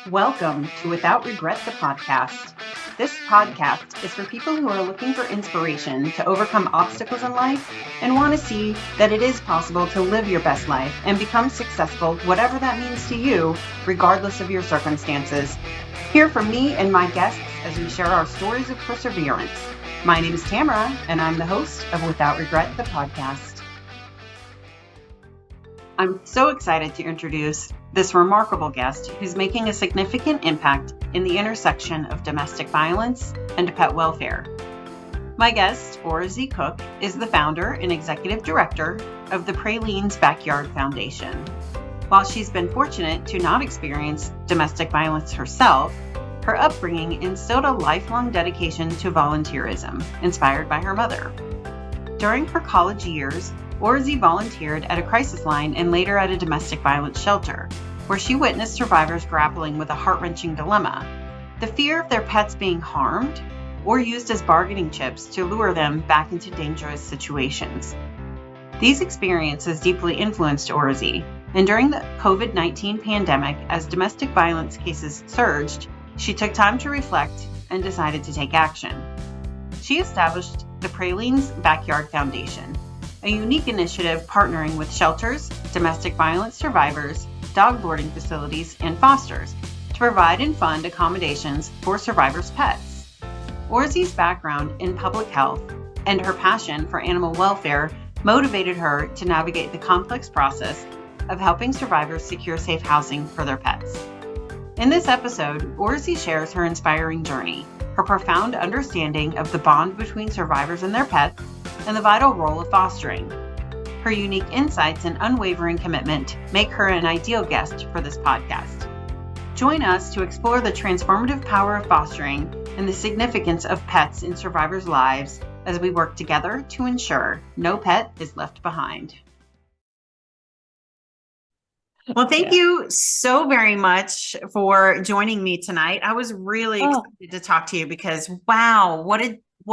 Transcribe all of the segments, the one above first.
Welcome to Without Regret, the podcast. This podcast is for people who are looking for inspiration to overcome obstacles in life and want to see that it is possible to live your best life and become successful, whatever that means to you, regardless of your circumstances. Hear from me and my guests as we share our stories of perseverance. My name is Tamara, and I'm the host of Without Regret, the podcast. I'm so excited to introduce this remarkable guest who's making a significant impact in the intersection of domestic violence and pet welfare. My guest, Orazie Cook, is the founder and executive director of the Praline's Backyard Foundation. While she's been fortunate to not experience domestic violence herself, her upbringing instilled a lifelong dedication to volunteerism, inspired by her mother. During her college years, Orazie volunteered at a crisis line and later at a domestic violence shelter, where she witnessed survivors grappling with a heart-wrenching dilemma: the fear of their pets being harmed or used as bargaining chips to lure them back into dangerous situations. These experiences deeply influenced Orazie, and during the COVID-19 pandemic, as domestic violence cases surged, she took time to reflect and decided to take action. She established the Praline's Backyard Foundation, a unique initiative partnering with shelters, domestic violence survivors, dog boarding facilities, and fosters to provide and fund accommodations for survivors' pets. Orazie's background in public health and her passion for animal welfare motivated her to navigate the complex process of helping survivors secure safe housing for their pets. In this episode, Orazie shares her inspiring journey, her profound understanding of the bond between survivors and their pets, and the vital role of fostering. Her unique insights and unwavering commitment make her an ideal guest for this podcast. Join us to explore the transformative power of fostering and the significance of pets in survivors' lives as we work together to ensure no pet is left behind. Well, thank you so very much for joining me tonight. I was really excited to talk to you because, wow, what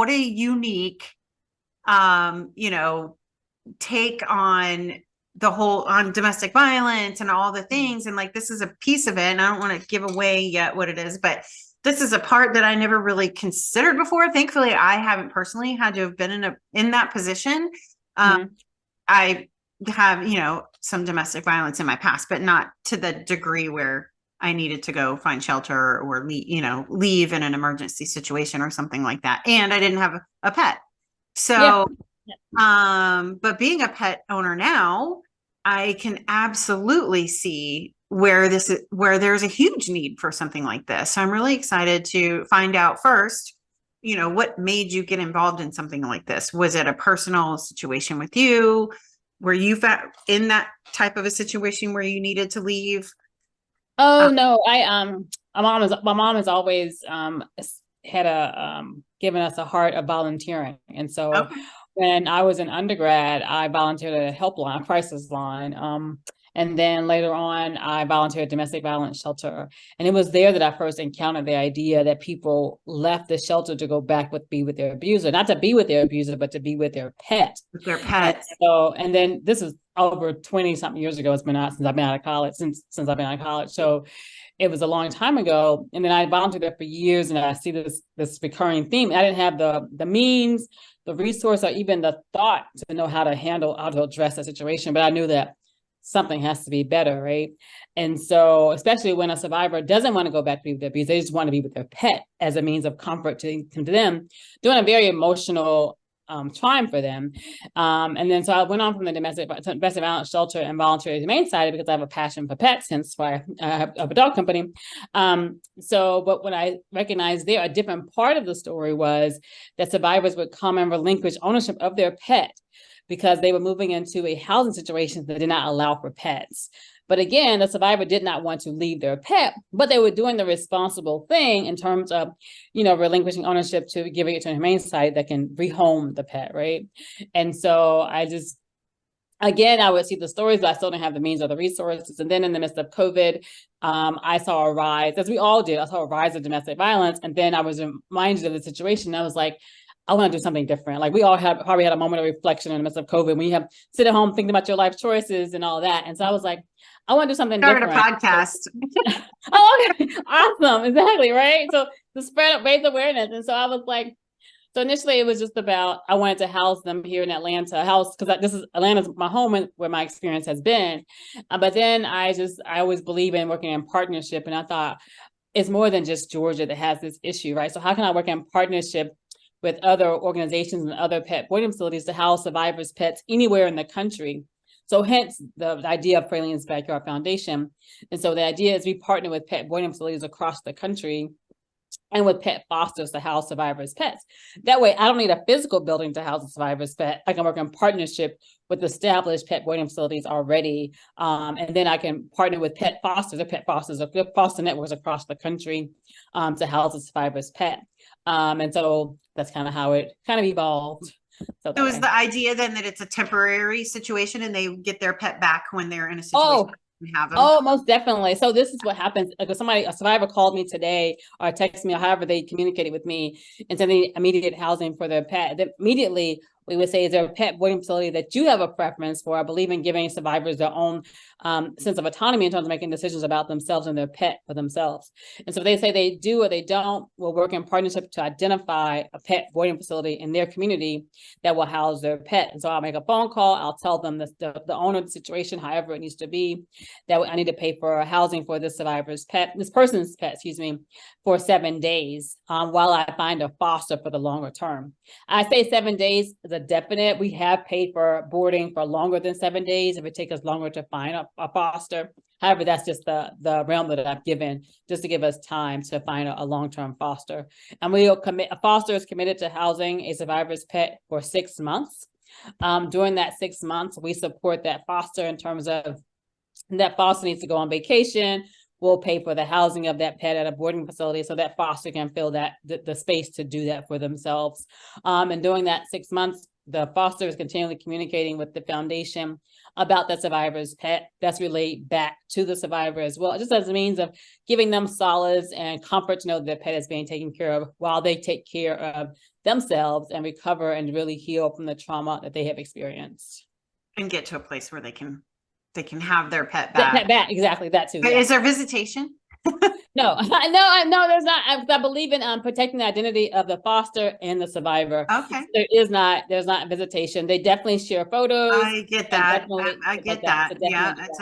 a unique take on on domestic violence and all the things. And like, this is a piece of it. And I don't want to give away yet what it is, but this is a part that I never really considered before. Thankfully, I haven't personally had to have been in that position. I have, some domestic violence in my past, but not to the degree where I needed to go find shelter or leave in an emergency situation or something like that. And I didn't have a pet. So, but being a pet owner now, I can absolutely see where there's a huge need for something like this. So I'm really excited to find out first, what made you get involved in something like this? Was it a personal situation with you? Were you in that type of a situation where you needed to leave? Oh, no, my mom has always, had given us a heart of volunteering. And so when I was in undergrad, I volunteered at a helpline, a crisis line. And then later on, I volunteered at domestic violence shelter. And it was there that I first encountered the idea that people left the shelter to go back be with their abuser, not to be with their abuser, but to be with their pet. With their pets. And then this is over 20 something years ago. It's been out since I've been out of college, since I've been out of college. So it was a long time ago. And then I volunteered there for years, and I see this recurring theme. I didn't have the means, the resource, or even the thought to know how to address that situation. But I knew that something has to be better, right? And so, especially when a survivor doesn't want to go back to be with their abuse, they just want to be with their pet as a means of comfort to them, doing a very emotional time for them. And then so I went on from the domestic violence shelter and volunteered at the main side because I have a passion for pets, hence why I have a dog company. But when I recognized there, a different part of the story was that survivors would come and relinquish ownership of their pet because they were moving into a housing situation that did not allow for pets. But again, the survivor did not want to leave their pet, but they were doing the responsible thing in terms of, relinquishing ownership to giving it to a humane society that can rehome the pet, right? And so I would see the stories, but I still didn't have the means or the resources. And then in the midst of COVID, I saw a rise, as we all did, I saw a rise of domestic violence. And then I was reminded of the situation. I was like, I want to do something different. Like we all have probably had a moment of reflection in the midst of COVID when you have sit at home thinking about your life choices and all that. And so I was like, I want to do something Started different. a podcast. Oh, okay. Awesome. Exactly. Right. So to spread, raise awareness. And so I was like, so initially it was just about, I wanted to house them here in Atlanta, because this is Atlanta's my home and where my experience has been. But then I always believe in working in partnership. And I thought it's more than just Georgia that has this issue, right? So how can I work in partnership with other organizations and other pet boarding facilities to house survivors' pets anywhere in the country? So hence the idea of Praline's Backyard Foundation. And so the idea is we partner with pet boarding facilities across the country and with pet fosters to house survivors' pets. That way, I don't need a physical building to house a survivor's pet. I can work in partnership with established pet boarding facilities already. And then I can partner with pet fosters or foster networks across the country to house a survivor's pet. And so that's kind of how it kind of evolved. So is the idea then that it's a temporary situation and they get their pet back when they're in a situation and have them? Oh, most definitely. So this is what happens. Like a survivor called me today or texted me or however they communicated with me and said they need immediate housing for their pet. Then immediately we would say, is there a pet boarding facility that you have a preference for? I believe in giving survivors their own sense of autonomy in terms of making decisions about themselves and their pet for themselves. And so if they say they do or they don't, we'll work in partnership to identify a pet boarding facility in their community that will house their pet. And so I'll make a phone call. I'll tell them the owner of the situation, however it needs to be, that I need to pay for housing for this person's pet, for 7 days while I find a foster for the longer term. I say 7 days is a definite. We have paid for boarding for longer than 7 days if it takes us longer to find a foster. However, that's just the realm that I've given just to give us time to find a long-term foster. And a foster is committed to housing a survivor's pet for 6 months. During that 6 months, we support that foster in terms of that foster needs to go on vacation. We'll pay for the housing of that pet at a boarding facility so that foster can fill the space to do that for themselves. And during that 6 months, the foster is continually communicating with the foundation about the survivor's pet. That's relayed back to the survivor as well, just as a means of giving them solace and comfort to know that their pet is being taken care of while they take care of themselves and recover and really heal from the trauma that they have experienced. And get to a place where they can have their pet back. Exactly, that too. But is there visitation? No, there's not. I believe in protecting the identity of the foster and the survivor. Okay. There's not visitation. They definitely share photos. I get that. I get that. Yeah, it's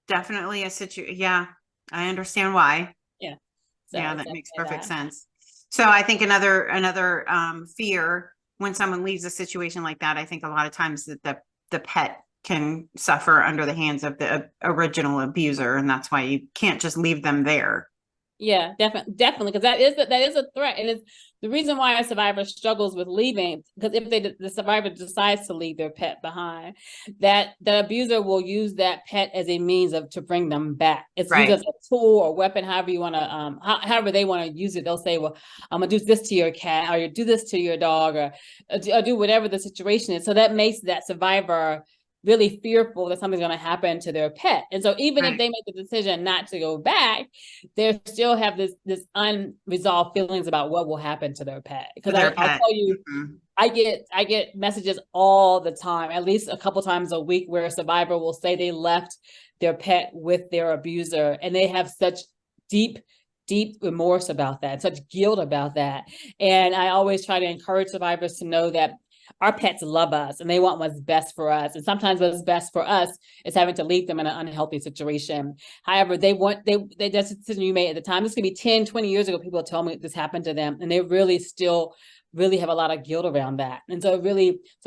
definitely a situation. Yeah, I understand why. Yeah. So yeah, that makes perfect sense. So I think another fear when someone leaves a situation like that, I think a lot of times that the pet can suffer under the hands of the original abuser, and that's why you can't just leave them there. Yeah, definitely, because that is a threat, and it's the reason why a survivor struggles with leaving. Because if the survivor decides to leave their pet behind, that the abuser will use that pet as a means to bring them back. It's used as a tool or weapon, however you want to, however they want to use it. They'll say, "Well, I'm gonna do this to your cat, or you do this to your dog, or do whatever the situation is." So that makes that survivor really fearful that something's going to happen to their pet. And so even if they make the decision not to go back, they still have this unresolved feelings about what will happen to their pet. Because I'll tell you, I get messages all the time, at least a couple times a week, where a survivor will say they left their pet with their abuser, and they have such deep remorse about that, such guilt about that. And I always try to encourage survivors to know that our pets love us and they want what's best for us. And sometimes what's best for us is having to leave them in an unhealthy situation. However, that's a decision you made at the time. This could be 10, 20 years ago. People told me this happened to them, and they really have a lot of guilt around that. And so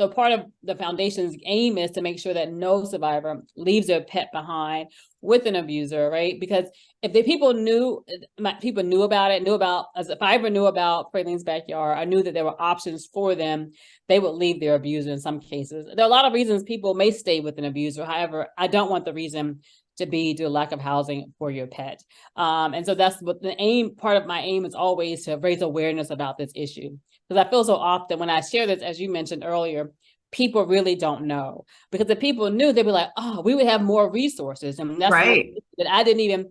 part of the foundation's aim is to make sure that no survivor leaves their pet behind with an abuser, right? Because if people knew about it, if I ever knew about Praline's Backyard, I knew that there were options for them, they would leave their abuser in some cases. There are a lot of reasons people may stay with an abuser. However, I don't want the reason to be due to lack of housing for your pet. And so that's what part of my aim is always to raise awareness about this issue. Because I feel so often when I share this, as you mentioned earlier, people really don't know. Because if people knew, they'd be like, oh, we would have more resources. And that's right. That I didn't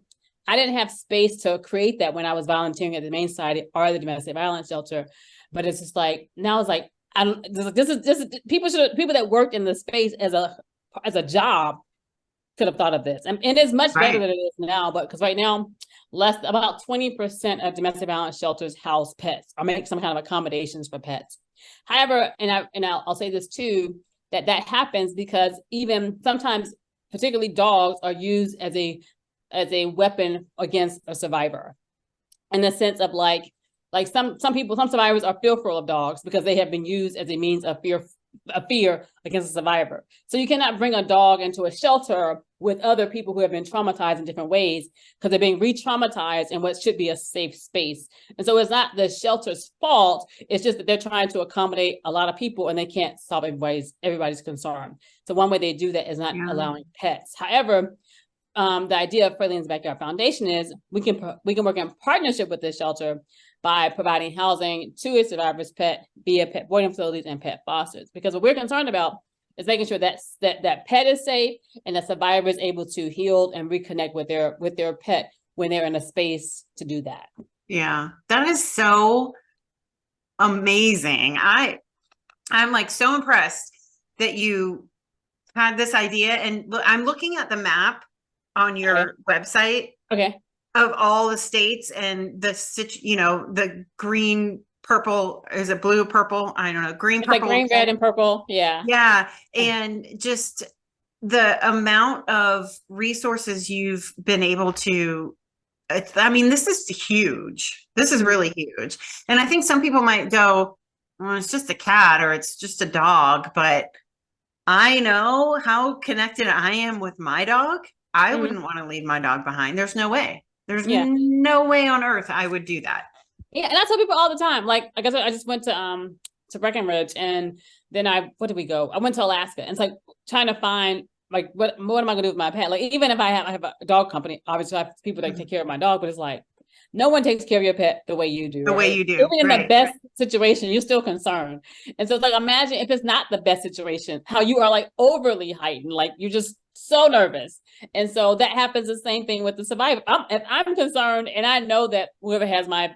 have space to create that when I was volunteering at the Humane Society or the domestic violence shelter. But it's just like, now it's like, this is people that worked in the space as a job could have thought of this. And it's much better than it is now, but because right now, about 20% of domestic violence shelters house pets or make some kind of accommodations for pets. However, I'll say this too, that happens because even sometimes, particularly dogs, are used as a weapon against a survivor, in the sense of like some survivors are fearful of dogs because they have been used as a means of fear against a survivor. So you cannot bring a dog into a shelter with other people who have been traumatized in different ways, because they're being re-traumatized in what should be a safe space. And so it's not the shelter's fault. It's just that they're trying to accommodate a lot of people and they can't solve everybody's concern. So one way they do that is not allowing pets. However, the idea of Praline's Backyard Foundation is we can work in partnership with this shelter by providing housing to a survivor's pet via pet boarding facilities and pet fosters. Because what we're concerned about is making sure that pet is safe and the survivor is able to heal and reconnect with their pet when they're in a space to do that. Yeah, that is so amazing. I'm like so impressed that you had this idea. And I'm looking at the map on your website. Okay. Of all the states and the green, purple, is it blue, purple? I don't know. Green, it's purple. Like green, red, and purple. Yeah. Yeah. And just the amount of resources you've been able to, this is huge. This is really huge. And I think some people might go, well, it's just a cat or it's just a dog, but I know how connected I am with my dog. I wouldn't want to leave my dog behind. There's no way. There's no way on earth I would do that. Yeah, and I tell people all the time. Like I guess I just went to Breckenridge, and then where did we go? I went to Alaska, and it's like trying to find like what am I gonna do with my pet? Like even if I have a dog company, obviously I have people that take care of my dog, but it's like no one takes care of your pet the way you do. The way you do. Even in the best situation, you're still concerned. And so it's like, imagine if it's not the best situation, how you are like overly heightened, like you're just so nervous. And so that happens the same thing with the survivor. If I'm concerned and I know that whoever has my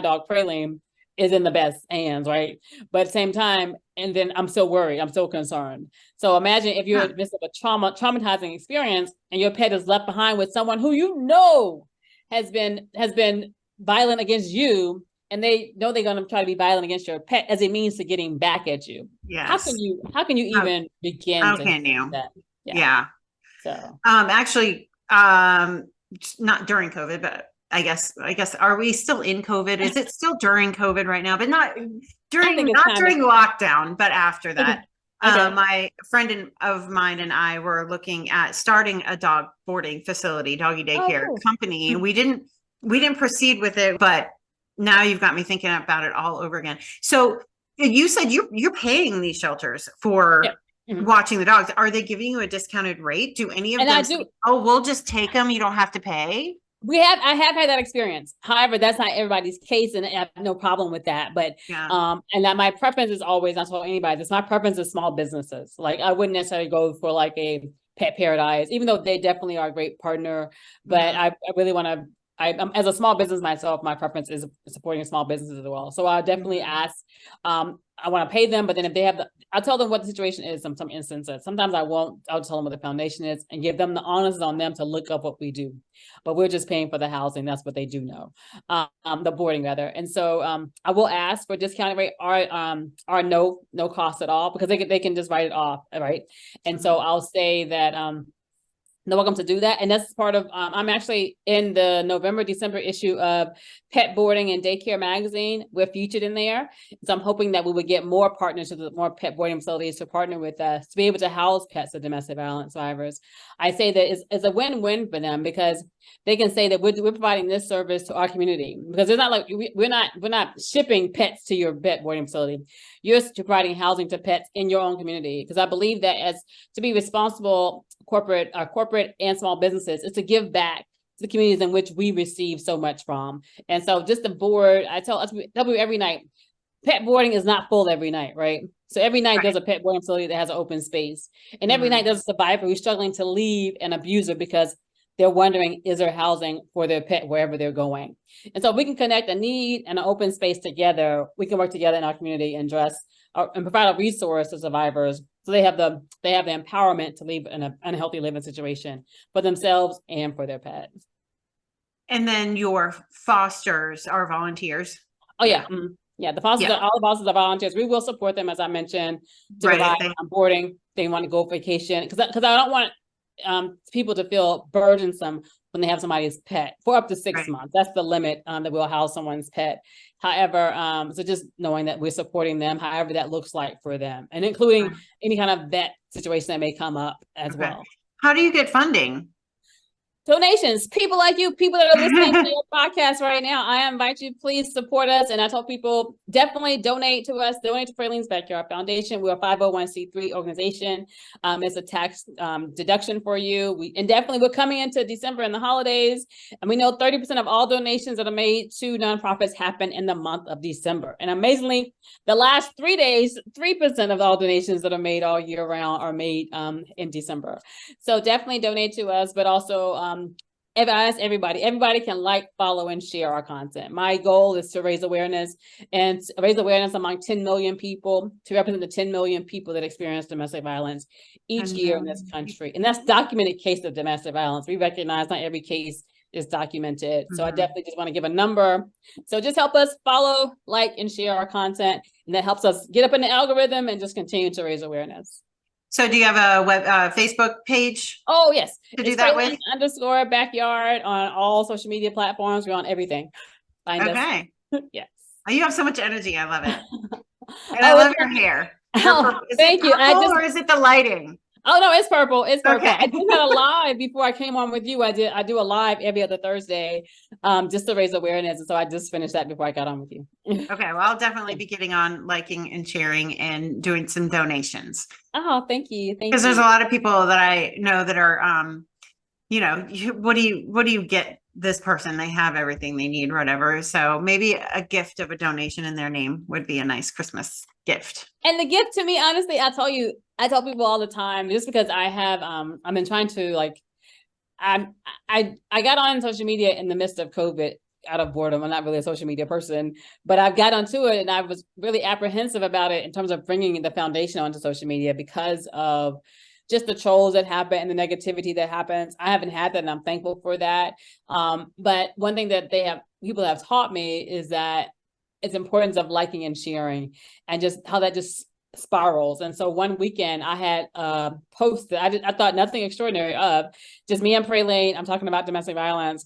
dog Praline is in the best hands, right? But at the same time, and then I'm so worried, I'm so concerned. So imagine if you're in the midst of a traumatizing experience and your pet is left behind with someone who has been violent against you, and they know they're going to try to be violent against your pet as a means to getting back at you. Yes. How can you even begin? How can you? That? Yeah. So actually, not during COVID, but I guess are we still in COVID? Is it still during COVID right now? But not during lockdown, but after that. Okay. My friend of mine and I were looking at starting a dog boarding facility, doggy daycare company, and we didn't proceed with it. But now you've got me thinking about it all over again. So you said you're paying these shelters for watching the dogs. Are they giving you a discounted rate? Do any of them say, oh, we'll just take them, you don't have to pay? I have had that experience. However, that's not everybody's case, and I have no problem with that. But and that my preference is always, not told anybody this, my preference is small businesses. Like I wouldn't necessarily go for like a Pet Paradise, even though they definitely are a great partner. But I really want to. As a small business myself, my preference is supporting small businesses as well. So I definitely ask. I want to pay them, but then if they have I'll tell them what the situation is in some instances. Sometimes I won't. I'll tell them what the foundation is and give them the onus on them to look up what we do. But we're just paying for the housing. That's what they do know, the boarding rather. And so I will ask for discounted rate or no cost at all, because they can just write it off, right? And so I'll say that they're welcome to do that. And that's part of, I'm actually in the November-December issue of Pet Boarding and Daycare magazine. We're featured in there. So I'm hoping that we would get more partners, more pet boarding facilities to partner with us to be able to house pets of domestic violence survivors. I say that it's a win-win for them, because they can say that we're providing this service to our community, because it's not like we're not shipping pets to your pet boarding facility. You're providing housing to pets in your own community. Because I believe that as to be responsible corporate and small businesses is to give back to the communities in which we receive so much from. And so just the board, I tell you every night, pet boarding is not full every night, right? So every night there's a pet boarding facility that has an open space. And every night there's a survivor who's struggling to leave an abuser because they're wondering, is there housing for their pet wherever they're going? And so we can connect a need and an open space together. We can work together in our community and and provide a resource to survivors, so they have the empowerment to leave in an unhealthy living situation for themselves and for their pet. And then your fosters are volunteers. Oh yeah. Mm-hmm. Yeah, the fosters all the fosters are volunteers. We will support them, as I mentioned, to provide boarding. They want to go vacation, because I don't want people to feel burdensome when they have somebody's pet for up to 6 months. That's the limit that we'll house someone's pet. However, so just knowing that we're supporting them, however that looks like for them, and including any kind of vet situation that may come up as well. How do you get funding? Donations. People like you, people that are listening to your podcast right now, I invite you, please support us. And I tell people, definitely donate to us, donate to Praline's Backyard Foundation. We're a 501c3 organization. It's a tax deduction for you. And definitely we're coming into December and the holidays. And we know 30% of all donations that are made to nonprofits happen in the month of December. And amazingly, the last 3 days, 3% of all donations that are made all year round are made in December. So definitely donate to us, but also I ask everybody can like, follow, and share our content. My goal is to raise awareness among 10 million people, to represent the 10 million people that experience domestic violence each year in this country. And that's documented case of domestic violence. We recognize not every case is documented. So I definitely just want to give a number. So just help us follow, like, and share our content. And that helps us get up in the algorithm and just continue to raise awareness. So do you have a Facebook page? Oh, yes. To do that with? _backyard on all social media platforms. We're on everything. Find us. Yes. Oh, you have so much energy. I love it. And I love your hair. Thank you. Or is it the lighting? Oh no, it's purple. It's purple. I just had a live before I came on with you. I do a live every other Thursday, just to raise awareness. And so I just finished that before I got on with you. Okay. Well, I'll definitely be getting on, liking and sharing and doing some donations. Oh, thank you. Because there's a lot of people that I know that are, what do you get this person? They have everything they need, whatever. So maybe a gift of a donation in their name would be a nice Christmas gift. And the gift to me, honestly, I tell people all the time, just because I have, I've been trying to I got on social media in the midst of COVID out of boredom. I'm not really a social media person, but I've got onto it, and I was really apprehensive about it in terms of bringing the foundation onto social media because of just the trolls that happen and the negativity that happens. I haven't had that, and I'm thankful for that. But one thing that people have taught me is that it's importance of liking and sharing, and just how that just spirals. And so one weekend I had a post that I thought nothing extraordinary of, just me and Praline. I'm talking about domestic violence,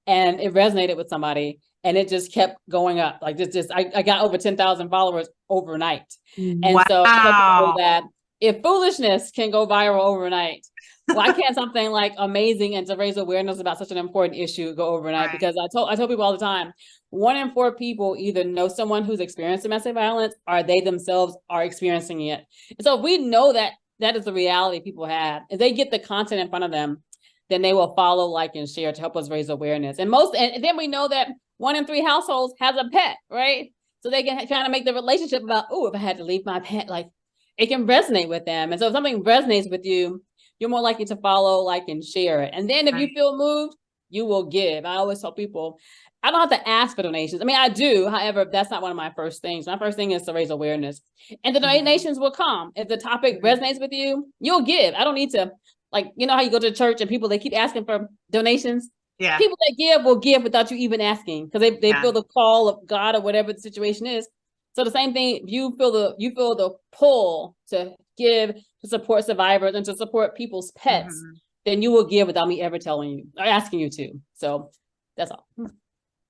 and it resonated with somebody, and it just kept going up. Like I got over 10,000 followers overnight. And so that if foolishness can go viral overnight, why can't something like amazing and to raise awareness about such an important issue go overnight? Because I tell people all the time, 1 in 4 people either know someone who's experienced domestic violence, or they themselves are experiencing it. And so if we know that that is the reality people have, if they get the content in front of them, then they will follow, like, and share to help us raise awareness. And then we know that 1 in 3 households has a pet, right? So they can kind of make the relationship about, oh, if I had to leave my pet, like, it can resonate with them. And so if something resonates with you, you're more likely to follow, like, and share it. And then if you feel moved, you will give. I always tell people, I don't have to ask for donations. I mean, I do. However, that's not one of my first things. My first thing is to raise awareness. And the donations will come. If the topic resonates with you, you'll give. I don't need to, like, you know how you go to church and people, they keep asking for donations? Yeah. People that give will give without you even asking, because they feel the call of God or whatever the situation is. So the same thing, you feel the pull to give, to support survivors and to support people's pets, then you will give without me ever telling you or asking you to. So that's all.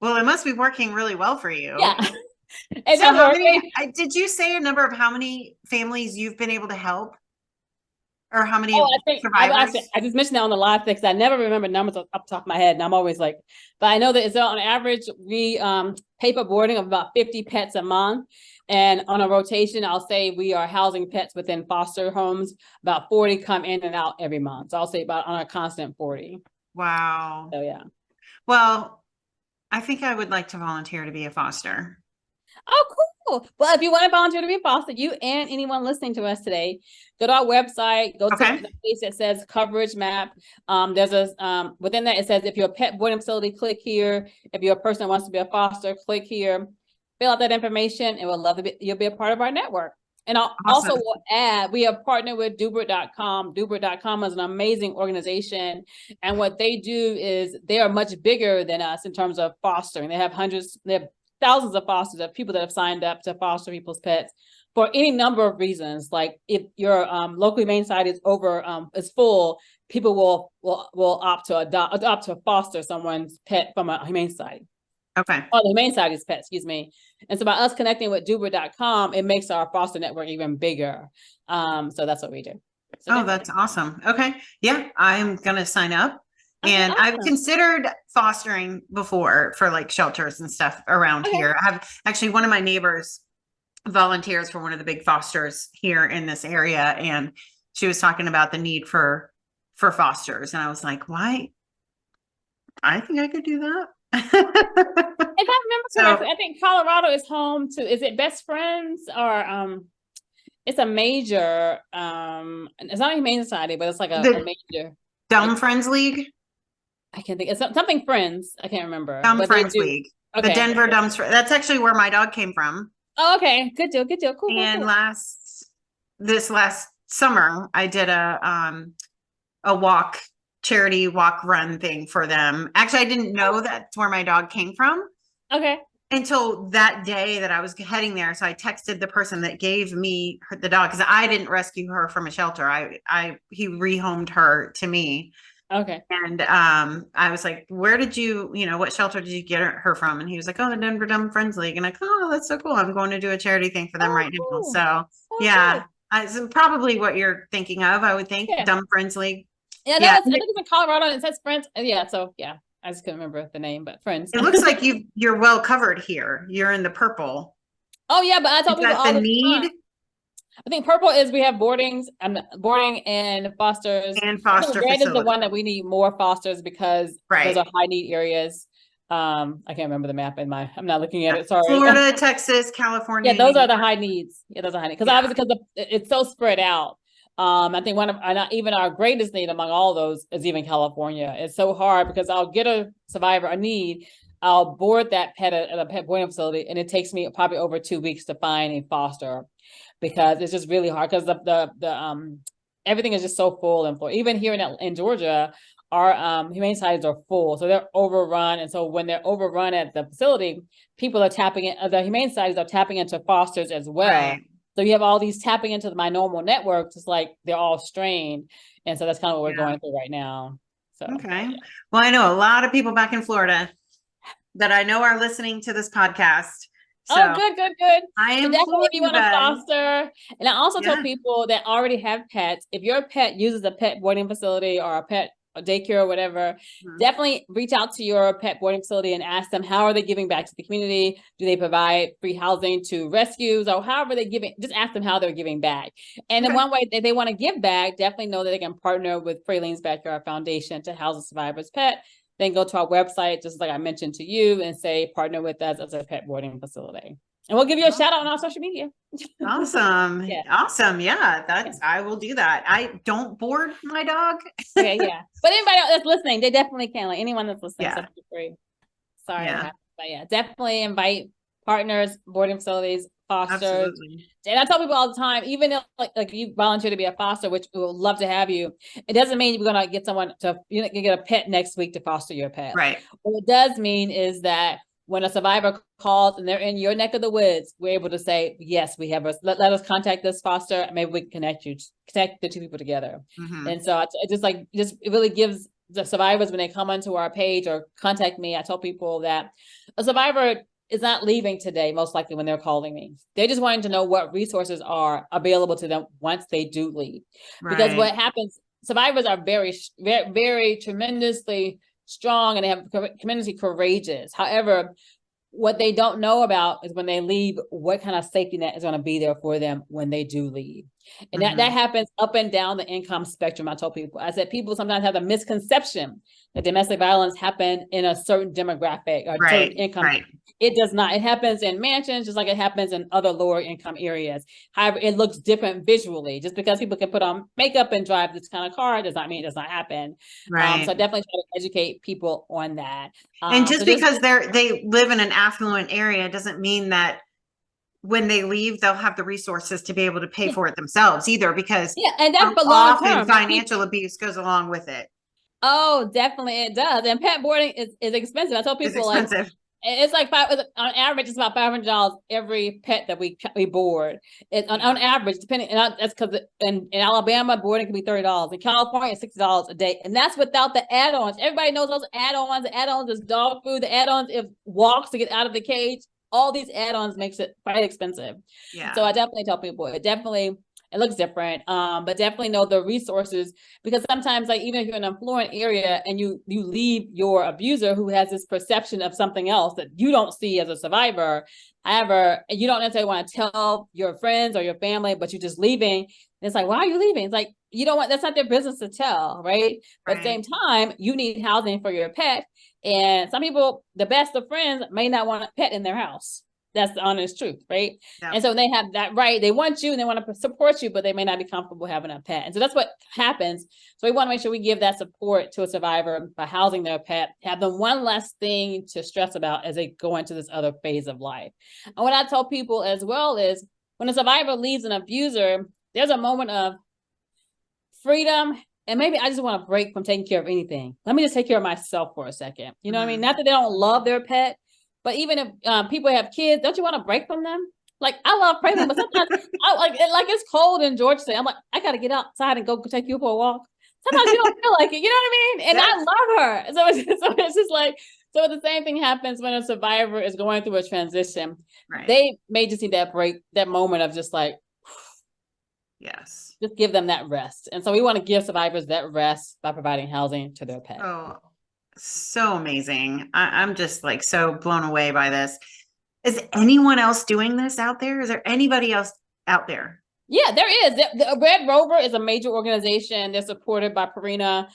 Well, it must be working really well for you. Yeah. So did you say a number of how many families you've been able to help? Or how many survivors? I just mentioned that on the live because I never remember numbers up the top of my head. And I'm always like, but I know that it's on average, we pay for boarding of about 50 pets a month. And on a rotation, I'll say we are housing pets within foster homes. About 40 come in and out every month. So I'll say about on a constant 40. Wow. So yeah. Well, I think I would like to volunteer to be a foster. Oh, Cool. Well, if you want to volunteer to be a foster, you and anyone listening to us today, go to our website, go to the page that says coverage map. There's a within that, it says if you're a pet boarding facility, click here. If you're a person that wants to be a foster, click here. Fill out that information, and we'll love to be, you'll be a part of our network. And I'll also will add, we have partnered with Dubert.com. Dubert.com is an amazing organization. And what they do is they are much bigger than us in terms of fostering. They have thousands of fosters, of people that have signed up to foster people's pets for any number of reasons. Like if your local humane society is full, people will opt to foster someone's pet from a humane society. Okay. Oh, the humane society's pet, excuse me. And so by us connecting with Dubert.com, it makes our foster network even bigger. So that's what we do. So that's awesome. Okay. Yeah, I'm gonna sign up. And awesome. I've considered fostering before for like shelters and stuff around here. I have actually one of my neighbors volunteers for one of the big fosters here in this area. And she was talking about the need for fosters. And I was like, why? I think I could do that. If I remember correctly, I think Colorado is home to, is it Best Friends or it's a major, it's not a humane society, but it's like a major. Dumb Friends League? I can't think. It's something Friends. I can't remember. Dumb Friends League. Okay. The Denver Dumb Friends. That's actually where my dog came from. Oh, okay. Good deal. Good deal. Cool. And cool. This last summer, I did a charity walk run thing for them. Actually, I didn't know that's where my dog came from. Okay. Until that day that I was heading there. So I texted the person that gave me the dog because I didn't rescue her from a shelter. He rehomed her to me. Okay. And I was like, where did what shelter did you get her from? And he was like, oh, the Denver Dumb Friends League. And I'm like, oh, that's so cool. I'm going to do a charity thing for them right now. So yeah, it's probably what you're thinking of, I would think. Yeah. Dumb Friends League. Yeah, I think it's in Colorado and it says Friends. Yeah, so yeah, I just couldn't remember the name, but Friends. It looks like you're well covered here. You're in the purple. Oh yeah, but I tell people all the need. I think purple is we have boarding and fosters. And foster red is the one that we need more fosters because those are high need areas. I can't remember the map I'm not looking at it. Sorry. Florida, Texas, California. Yeah, those are the high needs. Yeah, those are high needs. Because obviously it's so spread out. I think even our greatest need among all those is even California. It's so hard because I'll get a survivor a need. I'll board that pet at a pet boarding facility, and it takes me probably over 2 weeks to find a foster because it's just really hard because the everything is just so full and full. Even here in Georgia, our humane societies are full, so they're overrun. And so when they're overrun at the facility, people are the humane societies are tapping into fosters as well. Right. So you have all these tapping into my normal networks. It's like they're all strained. And so that's kind of what we're going through right now. So okay. Yeah. Well, I know a lot of people back in Florida that I know are listening to this podcast. So good. I am definitely if you want to foster. And I also tell people that already have pets, if your pet uses a pet boarding facility or a pet daycare or whatever, definitely reach out to your pet boarding facility and ask them, how are they giving back to the community? Do they provide free housing to rescues or however they're giving? Just ask them how they're giving back. And in one way that they want to give back, definitely know that they can partner with Praline's Backyard Foundation to house a survivor's pet. Then go to our website, just like I mentioned to you, and say, partner with us as a pet boarding facility. And we'll give you a shout out on our social media. Awesome. Awesome. Yeah, I will do that. I don't board my dog. Okay, yeah. But anybody that's listening, they definitely can. Like anyone that's listening, so feel free. Sorry. Yeah. But yeah, definitely invite partners, boarding facilities, fosters. Absolutely. And I tell people all the time, even if like you volunteer to be a foster, which we would love to have you, it doesn't mean you're gonna get someone to get a pet next week to foster your pet. Right. What it does mean is that when a survivor calls and they're in your neck of the woods, we're able to say, yes, we have let us contact this foster. Maybe we can connect the two people together. And so it really gives the survivors, when they come onto our page or contact me, I tell people that a survivor is not leaving today, most likely when they're calling me. They just wanting to know what resources are available to them once they do leave. Right. Because what happens, survivors are very, very, very tremendously strong and they have tremendously courageous. However, what they don't know about is when they leave, what kind of safety net is going to be there for them when they do leave. And that happens up and down the income spectrum. I told people, I said, people sometimes have the misconception that domestic violence happened in a certain demographic or certain income. Right. It does not. It happens in mansions, just like it happens in other lower income areas. However, it looks different visually. Just because people can put on makeup and drive this kind of car does not mean it does not happen. Right. So I definitely try to educate people on that. And just So because they live in an affluent area doesn't mean that when they leave, they'll have the resources to be able to pay for it themselves either, because and that's for long often term. financial abuse goes along with it. Oh, definitely it does. And pet boarding is expensive. I tell people It's expensive. It's like on average, it's about $500 every pet that we board. It's on average, depending, and that's because in Alabama, boarding can be $30. In California, it's $60 a day, and that's without the add-ons. Everybody knows those add-ons. The add-ons is dog food. The add-ons is walks to get out of the cage. All these add-ons makes it quite expensive. Yeah. So I definitely tell people it looks different, but definitely know the resources, because sometimes, like, even if you're in an affluent area and you leave your abuser who has this perception of something else that you don't see as a survivor, however, you don't necessarily want to tell your friends or your family, but you're just leaving. And it's like, why are you leaving? It's like, you don't want, that's not their business to tell, right? But at the same time, you need housing for your pet. And some people, the best of friends, may not want a pet in their house. That's the honest truth, right? Yeah. And so they have that right. They want you and they want to support you, but they may not be comfortable having a pet. And so that's what happens. So we want to make sure we give that support to a survivor by housing their pet, have them one less thing to stress about as they go into this other phase of life. And what I tell people as well is, when a survivor leaves an abuser, there's a moment of freedom. And maybe I just want to break from taking care of anything. Let me just take care of myself for a second. You know what I mean? Not that they don't love their pet, but even if people have kids, don't you want to break from them? Like, I love Praline, but sometimes like it's cold in Georgia today. I'm like, I got to get outside and go take you for a walk. Sometimes you don't feel like it. You know what I mean? And I love her. So it's just like, so the same thing happens when a survivor is going through a transition. Right. They may just need that break, that moment of just like, yes, just give them that rest. And so we want to give survivors that rest by providing housing to their pet. Oh, so amazing. I'm just like so blown away by this. Is anyone else doing this out there? Is there anybody else out there? Yeah, there is. The Red Rover is a major organization. They're supported by Praline.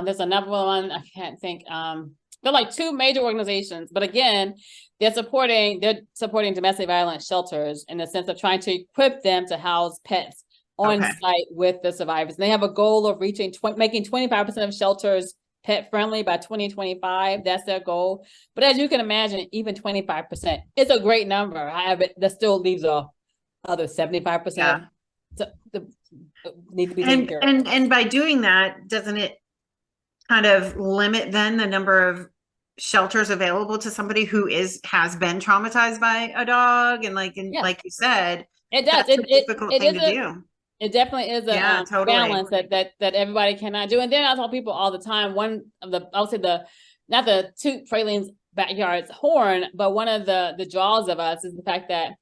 There's another one, I can't think. They're like two major organizations, but again, they're supporting domestic violence shelters in the sense of trying to equip them to house pets on site with the survivors. And they have a goal of making 25% of shelters pet friendly by 2025. That's their goal. But as you can imagine, even 25% is a great number. However, that still leaves a other 75% need to be taken care of. And by doing that, doesn't it kind of limit then the number of shelters available to somebody who has been traumatized by a dog? And like you said, it does. That's a difficult thing to do. It definitely is a balance that everybody cannot do. And then I tell people all the time, one of the, I would say not the toot Praline's backyard's horn, but one of the draws of us is the fact that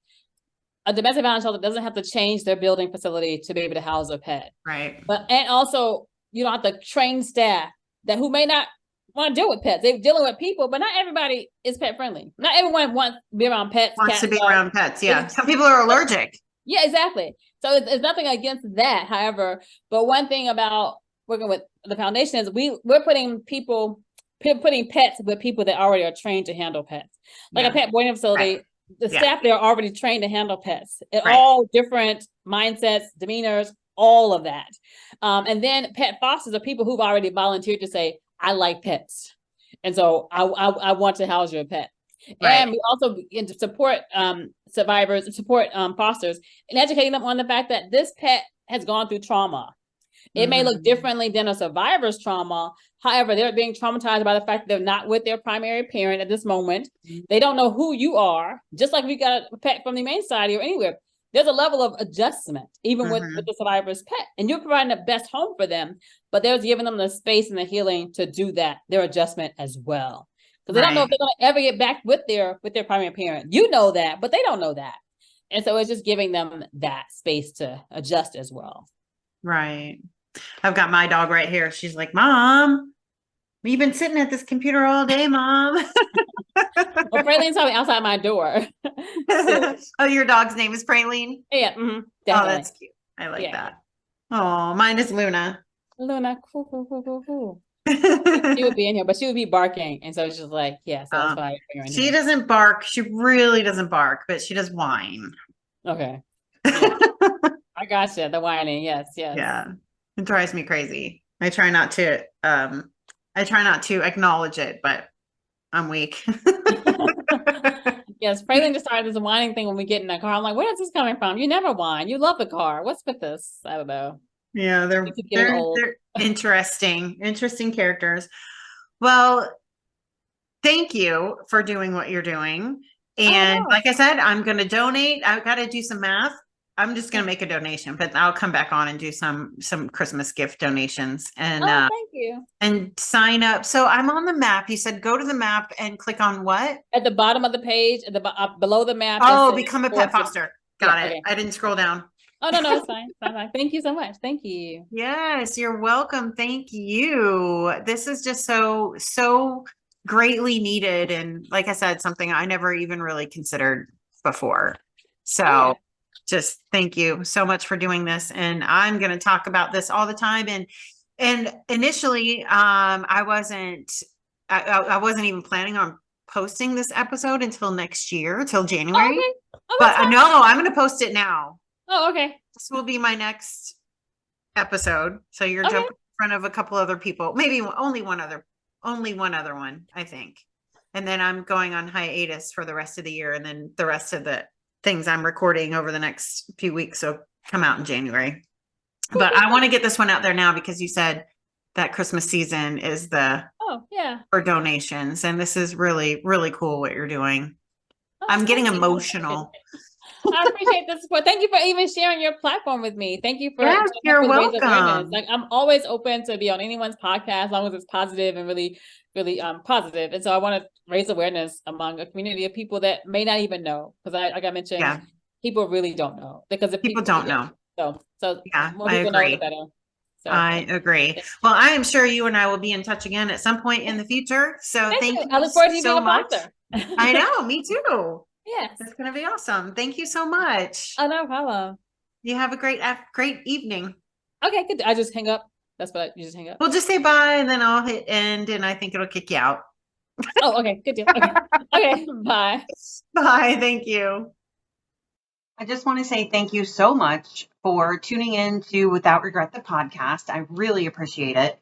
a domestic violence shelter doesn't have to change their building facility to be able to house a pet. Right. And also, you don't have to train staff who may not want to deal with pets. They're dealing with people, but not everybody is pet friendly. Not everyone wants to be around pets. Around pets. Yeah. Some people are allergic. Yeah, exactly. So it's nothing against that. However, but one thing about working with the foundation is we're putting pets with people that already are trained to handle pets. Like a pet boarding facility, the staff there are already trained to handle pets. All different mindsets, demeanors, all of that. And then pet fosters are people who've already volunteered to say, I like pets. And so I want to house your pet. Right. And we also support survivors, support fosters in educating them on the fact that this pet has gone through trauma. It may look differently than a survivor's trauma. However, they're being traumatized by the fact that they're not with their primary parent at this moment. They don't know who you are. Just like if you got a pet from the Humane Society or anywhere, there's a level of adjustment, even with the survivor's pet. And you're providing the best home for them, but there's giving them the space and the healing to do that, their adjustment as well. Because they don't know if they're going to ever get back with their primary parent. You know that, but they don't know that. And so it's just giving them that space to adjust as well. Right. I've got my dog right here. She's like, Mom, you've been sitting at this computer all day, Mom. Well, Praline's probably outside my door. Oh, your dog's name is Praline? Yeah. Oh, that's cute. I like that. Oh, mine is Luna. Luna, cool. She would be in here, but she would be barking. And so it's just like, yeah, so that's why I bring her in She here. doesn't bark. She really doesn't bark, but she does whine. Okay. Yeah. I gotcha. The whining. Yes, yes. Yeah. It drives me crazy. I try not to acknowledge it, but I'm weak. Yes, Praline just started this whining thing when we get in the car. I'm like, where is this coming from? You never whine. You love the car. What's with this? I don't know. Yeah, Old. they're interesting characters. Well, thank you for doing what you're doing. And like I said, I'm going to donate. I've got to do some math. I'm just going to make a donation, but I'll come back on and do some Christmas gift donations and thank you. And sign up. So I'm on the map. You said go to the map and click on what? At the bottom of the page, at the below the map. Oh, become a pet foster. Got it. Okay. I didn't scroll down. Oh, no, it's fine. Thank you so much. Thank you. Yes, you're welcome. Thank you. This is just so greatly needed. And like I said, something I never even really considered before. So just thank you so much for doing this. And I'm going to talk about this all the time. And initially, I wasn't even planning on posting this episode until next year, till January. But no, I'm going to post it now. Oh, okay. This will be my next episode. So you're jumping in front of a couple other people, maybe only one other one, I think. And then I'm going on hiatus for the rest of the year. And then the rest of the things I'm recording over the next few weeks will come out in January. But I want to get this one out there now because you said that Christmas season is for donations. And this is really, really cool what you're doing. I'm getting emotional. I appreciate the support. Thank you for even sharing your platform with me. Thank you for you're welcome. Like I'm always open to be on anyone's podcast as long as it's positive and really, really positive. And so I want to raise awareness among a community of people that may not even know. Because like I mentioned, people really don't know. Because if people don't know. So more people know, the better. So, I agree. Well, I am sure you and I will be in touch again at some point in the future. So thank you. I look forward to you so being a much. sponsor. I know, me too. Yes. It's going to be awesome. Thank you so much. Oh, no problem. You have a great evening. Okay, good. I just hang up. That's what you just hang up. We'll just say bye and then I'll hit end and I think it'll kick you out. Oh, okay. Good deal. Okay. Okay. Bye. Bye. Thank you. I just want to say thank you so much for tuning in to Without Regret, the podcast. I really appreciate it.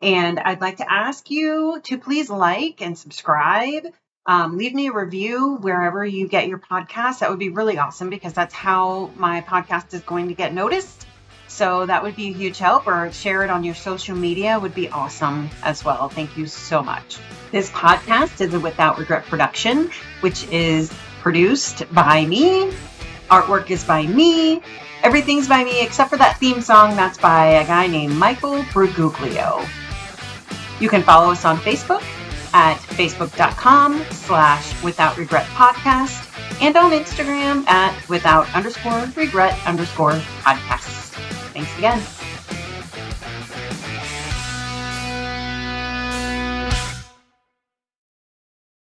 And I'd like to ask you to please like and subscribe. Leave me a review wherever you get your podcast. That would be really awesome because that's how my podcast is going to get noticed. So that would be a huge help, or share it on your social media would be awesome as well. Thank you so much. This podcast is a Without Regret production, which is produced by me. Artwork is by me. Everything's by me except for that theme song. That's by a guy named Michael Bruguglio. You can follow us on Facebook at facebook.com/withoutregretpodcast and on Instagram at without_regret_podcast. Thanks again.